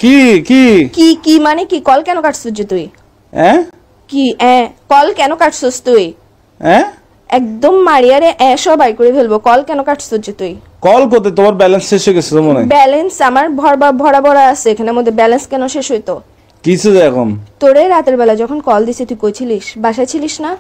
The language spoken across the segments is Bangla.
কি কি কি কি মানে কি? কল কেন কাটছিস যে তুই? কি কল কেন কাটছিস তুই? একদম মারিয়ারে সবাই করে ফেলবো। কল কেন কাটছিস যে তুই? কল করতে তোমার ব্যালেন্স শেষ হয়ে গেছে মনে হয়। ব্যালেন্স আমার ভরা ভরা আছে, এখানের মধ্যে ব্যালেন্স কেন শেষ হইতো? কিছু এখন তোরে রাতের বেলা যখন কল দিছি তুই কই ছিলিস? বাসায় ছিলিস না?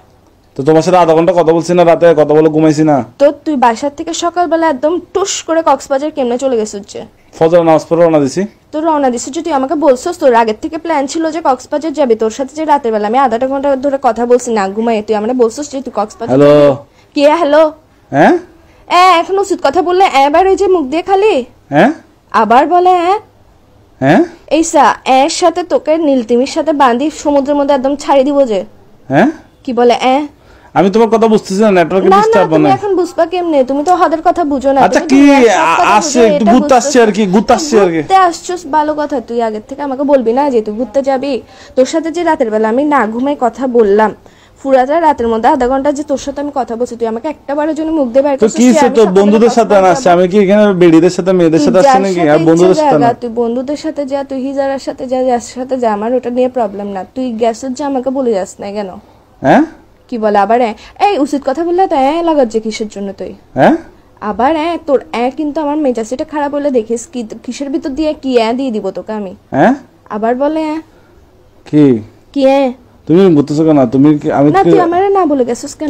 তো তোমার সাথে আধা ঘন্টা কথা বলছি না, রাতে কথা বলে ঘুমাইছি না। তো তুই বাসার থেকে সকালবেলা একদম টুস করে কক্সবাজার কেমনে চলে গেছিস যে? ফজর নামাজ পড়ে রওনা দিছি। তো রওনা দিছিস যে, তুই আমাকে বলছিস তোর আগের থেকে প্ল্যান ছিল যে কক্সবাজার যাবি। তোর সাথে যে রাতের বেলা আমি আধা ঘন্টা ধরে কথা বলছি না ঘুমাই, তুই আমরা বলছিস যে তুই কক্সবাজার। হ্যালো কি হ্যালো? এখন উচিত কথা বললে এবার ওই যে মুখ দিয়ে খালি আবার বলে এইসা এর সাথে তোকে নীলতিমির সাথে বাঁধি সমুদ্রের মধ্যে একদম ছাড়ি দিব যে। কি বলে আমি তোমার কথা বুঝতেছি না, নেটওয়ার্কে ডিস্টার্ব তুমি এখন বুঝবা কেমনে? তুমি তো হাদের কথা বুঝো না। আচ্ছা কি আসছে, একটু ঘুরতে আসছে আর কি, ঘুরতে আসছে আর কি। ঘুরতে আসছস ভালো কথা, তুই আগের থেকে আমাকে বলবি না যে তুই ঘুরতে যাবি? তোর সাথে যে রাতের বেলা আমি না ঘুমাই কথা বললাম, পুরাটা রাতের মধ্যে আধা ঘন্টা যে তোর সাথে আমি কথা বলছি, তুই আমাকে একটা বারের জন্য মুখ দিয়ে বাইরে করছিস। তো কি তোর বন্ধুদের সাথে না আসছে? আমি কি এখানে বেড়িদের সাথে মেয়েদের সাথে আসছি নাকি? আর বন্ধুদের সাথে না? তুই বন্ধুদের সাথে যা, তুই হিজারার সাথে যা, যার সাথে যা, আমার ওটা নিয়ে প্রবলেম না। তুই গ্যাসের যে আমাকে বলে যাস না কেন? কি বলে আবার এই উচিত কথা বললে তো লাগার যে কিসের জন্য তুই? আবার তোর কিন্তু আমার মেজাজটা খারাপ হলে দেখিস কি কিসের ভিতর দিয়ে কি দিয়ে দিব তোকে আমি। আবার বলে কি কি তুমি বুঝতেছো কেন? তুমি কি আমি না, তুই আমারে না বলে গেছিস কেন?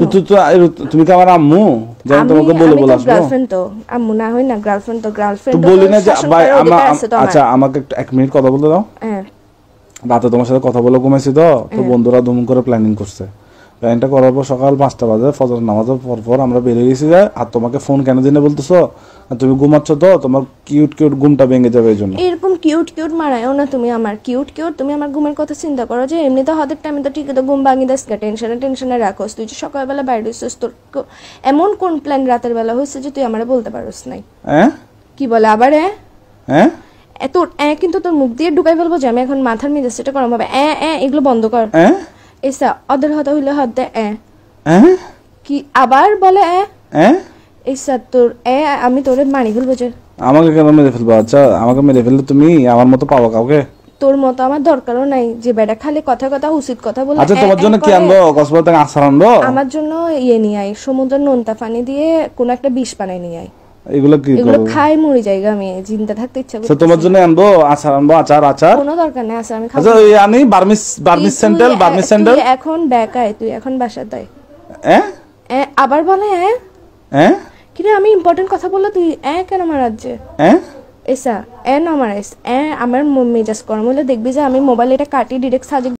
তুমি কি আমার আম্মু? জানি তোমাকে বলে বলে আসবো। গার্লফ্রেন্ড তো আম্মু না হয় না, গার্লফ্রেন্ড তো গার্লফ্রেন্ড। তো বলি না যে ভাই আচ্ছা আমাকে এক মিনিট কথা বলতে দাও। রাতে তোমার সাথে কথা বলে ঘুমাইছি তো বন্ধুরা ধুম করে প্ল্যানিং করছে। প্ল্যানটা করার পর সকাল 5টা বাজে ফজর নামাজের পর আমরা বেরিয়ে গেছি যায়। আর তোমাকে ফোন কেন দিনে বলতেছো? তুমি ঘুমাচ্ছ তো, তোমার কিউট কিউট ঘুমটা ভেঙে যাবে এই জন্য। এরকম কিউট কিউট মারায়ও না তুমি আমার। কিউট কিউট তুমি আমার ঘুমের কথা চিন্তা করো যে এমনি তো হাতের টাইমে তো ঠিকই তো ঘুম ভাঙি দেস কে? টেনশনে রাখোস। তুই যে সকালবেলা বাইরে হইছিস, তোর এমন কোন প্ল্যান রাতের বেলা হয়েছে যে তুই আমারে বলতে পারোস নাই? কি বলে আবার তোর কিন্তু তোর মুখ দিয়ে ঢুকাই ফেলবো যে আমি এখন মাথার মেজাজ সেটা গরম হবে। এগুলো বন্ধ কর। এসা অদের হতা হইলে হদ দে কি আবার বলে এসা তোর আমি তোরে মারি ফেলবো যে। আমাকে কেন মেরে ফেলবো? আচ্ছা আমাকে মেরে ফেললে তুমি আমার মতো পাবো কাউকে? তোর মতো আমার দরকারও নাই যে বেটা খালি কথা উচিত কথা বলে। আচ্ছা তোমার জন্য কি আনবো? কক্সবাজার থেকে আচার আনবো? আমার জন্য নিয়ে আই, সমুদ্রের নোনতা পানি দিয়ে কোন একটা বিষ বানাই নিয়ে আই। এগুলো কি এগুলো খাই মরি জায়গা, আমি জিন্দা থাকতে ইচ্ছা করছে। তোমার জন্য আনবো আচার, আনবো আচার। কোনো দরকার নেই আচার আমি খাবো। আচ্ছা ওই আনি বার্মিস স্যান্ডেল। এখন বেকায় তুই এখন বাসা তাই আবার বলে কি রে? আমি ইম্পর্টেন্ট কথা বললে তুই কেন মারাজ যে? এসা না মারাইস আমার মেজাজ গরম হলে দেখবি যে আমি মোবাইল এটা কাটি ডিরেক্ট সাজে